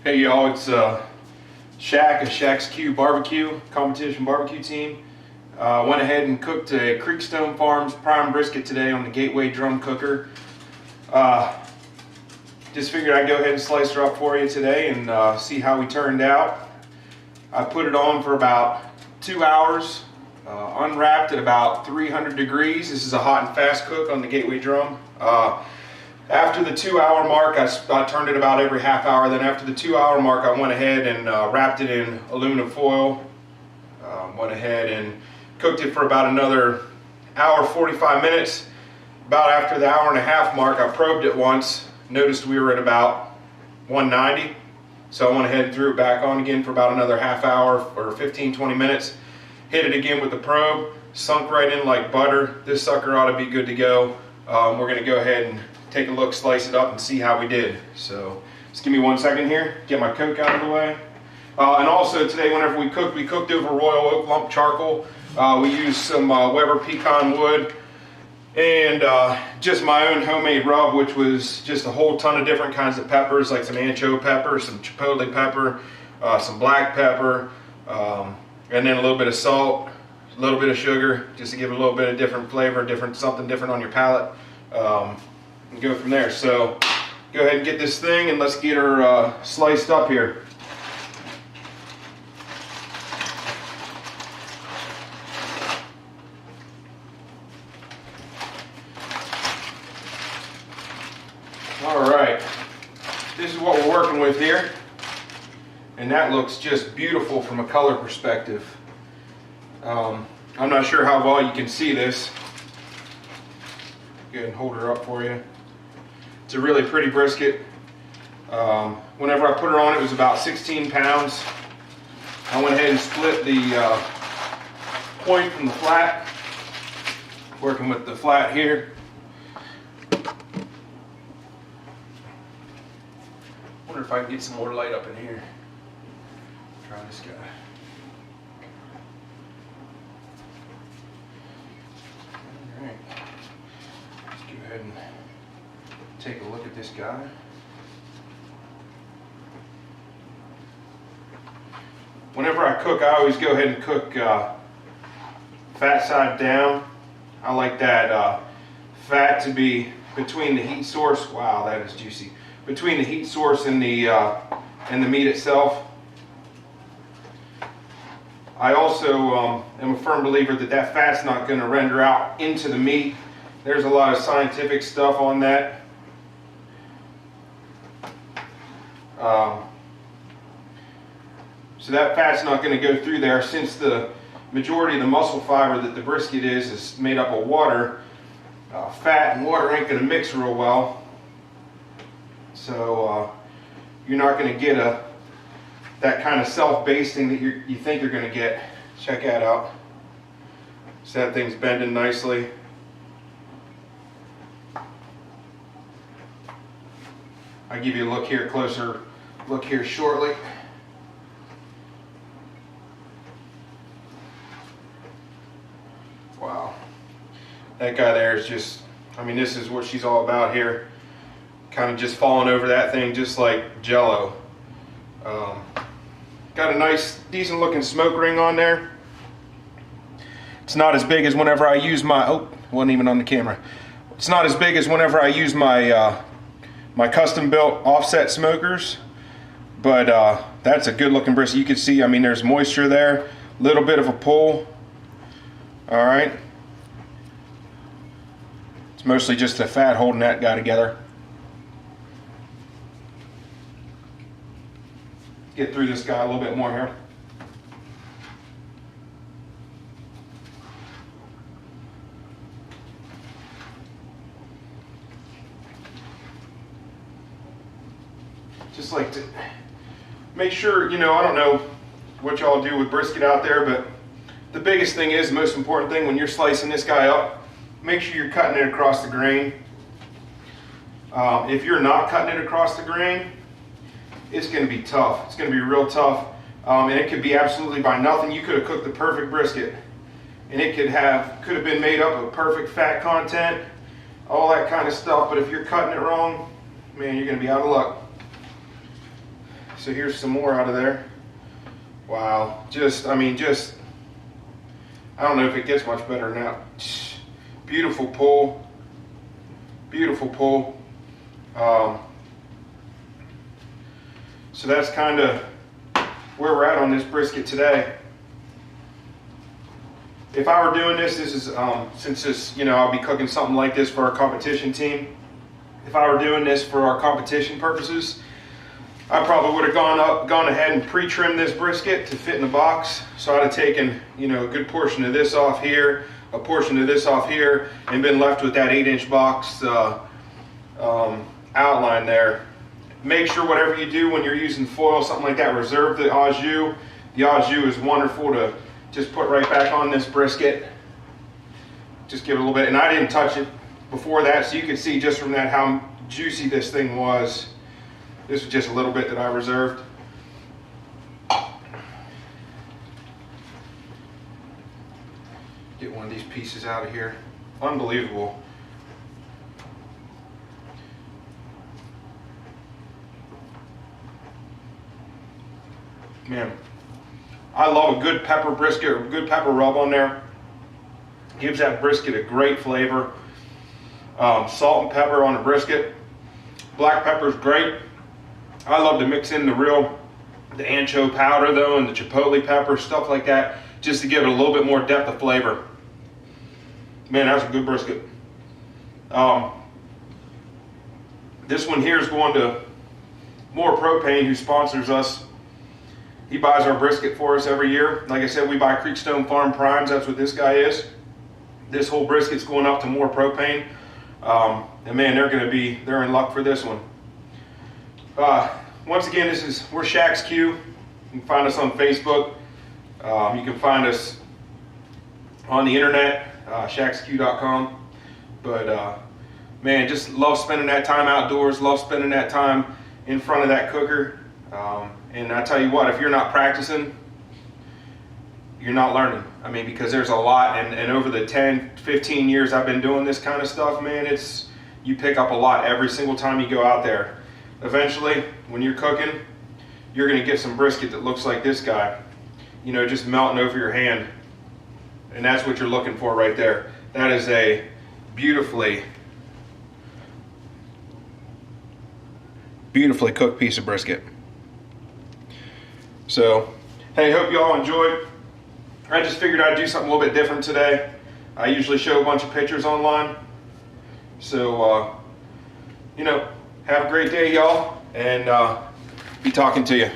Hey y'all, it's Shaq of Shaq's Q Barbecue, competition barbecue team. Went ahead and cooked a Creekstone Farms prime brisket today on the Gateway drum cooker. Just figured I'd go ahead and slice her up for you today and see how we turned out. I put it on for about 2 hours, unwrapped at about 300 degrees. This is a hot and fast cook on the Gateway drum. After the 2 hour mark, I turned it about every half hour. Then after the 2 hour mark, I went ahead and wrapped it in aluminum foil. Went ahead and cooked it for about another hour, 45 minutes. About after the hour and a half mark, I probed it once. Noticed we were at about 190. So I went ahead and threw it back on again for about another half hour or 15-20 minutes. Hit it again with the probe. Sunk right in like butter. This sucker ought to be good to go. We're going to go ahead and take a look, slice it up, and see how we did. So just give me 1 second here, get my coke out of the way. And also today, whenever we cooked over royal oak lump charcoal. We used some Weber pecan wood and just my own homemade rub, which was just a whole ton of different kinds of peppers, like some ancho pepper, some chipotle pepper, some black pepper, and then a little bit of salt, a little bit of sugar, just to give it a little bit of different flavor, something different on your palate. And go from there. So go ahead and get this thing and let's get her sliced up here. Alright, this is what we're working with here, and that looks just beautiful from a color perspective. I'm not sure how well you can see this. Go ahead and hold her up for you. It's a really pretty brisket. Whenever I put her on, it was about 16 pounds. I went ahead and split the point from the flat, working with the flat here. Wonder if I can get some more light up in here. Try this guy. Alright. Let's go ahead and take a look at this guy. Whenever I cook, I always go ahead and cook fat side down. I like that fat to be between the heat source. Wow, that is juicy. Between the heat source and the meat itself. I also am a firm believer that fat's not going to render out into the meat. There's a lot of scientific stuff on that. So that fat's not going to go through there, since the majority of the muscle fiber that the brisket is made up of water. Fat and water ain't going to mix real well. So you're not going to get that kind of self-basting that you think you're going to get. Check that out. So that thing's bending nicely. I'll give you a look here, closer look here shortly. Wow. That guy there is just, I mean, this is what she's all about here. Kind of just falling over that thing just like jello. Got a nice, decent looking smoke ring on there. It's not as big as whenever I use my, oh, wasn't even on the camera. It's not as big as whenever I use my my custom built offset smokers, but that's a good looking brisket. You can see, I mean, there's moisture there, a little bit of a pull. All right. It's mostly just the fat holding that guy together. Get through this guy a little bit more here. Just like to make sure, you know, I don't know what y'all do with brisket out there, but the biggest thing is, the most important thing when you're slicing this guy up, make sure you're cutting it across the grain. If you're not cutting it across the grain, it's going to be tough. It's going to be real tough, and it could be absolutely by nothing. You could have cooked the perfect brisket, and it could have been made up of perfect fat content, all that kind of stuff. But if you're cutting it wrong, man, you're going to be out of luck. So here's some more out of there. Wow, I mean, I don't know if it gets much better now. Beautiful pull, beautiful pull. So that's kind of where we're at on this brisket today. If I were doing this is since this, you know, I'll be cooking something like this for our competition team. If I were doing this for our competition purposes, I probably would have gone ahead and pre-trimmed this brisket to fit in the box. So I'd have taken, you know, a good portion of this off here, a portion of this off here, and been left with that 8-inch box outline there. Make sure whatever you do when you're using foil, something like that, reserve the au jus. The au jus is wonderful to just put right back on this brisket. Just give it a little bit, and I didn't touch it before that, so you can see just from that how juicy this thing was. This was just a little bit that I reserved. Get one of these pieces out of here. Unbelievable. Man, I love a good pepper brisket or good pepper rub on there. Gives that brisket a great flavor. Salt and pepper on the brisket. Black pepper is great. I love to mix in the ancho powder though, and the chipotle pepper, stuff like that, just to give it a little bit more depth of flavor. Man, that's a good brisket. This one here is going to More Propane, who sponsors us. He buys our brisket for us every year. Like I said, we buy Creekstone Farm Primes. That's what this guy is. This whole brisket's going up to More Propane. And man, they're in luck for this one. Once again, we're Shaq's Q. You can find us on Facebook. You can find us on the internet, shaqsq.com. But man, just love spending that time outdoors, love spending that time in front of that cooker. And I tell you what, if you're not practicing, you're not learning. I mean, because there's a lot, and over the 10, 15 years I've been doing this kind of stuff, man, you pick up a lot every single time you go out there. Eventually, when you're cooking, you're gonna get some brisket that looks like this guy, you know, just melting over your hand. And that's what you're looking for right there. That is a beautifully cooked piece of brisket. So, hey, hope you all enjoyed. I just figured I'd do something a little bit different today. I usually show a bunch of pictures online. So, you know, have a great day, y'all, and be talking to you.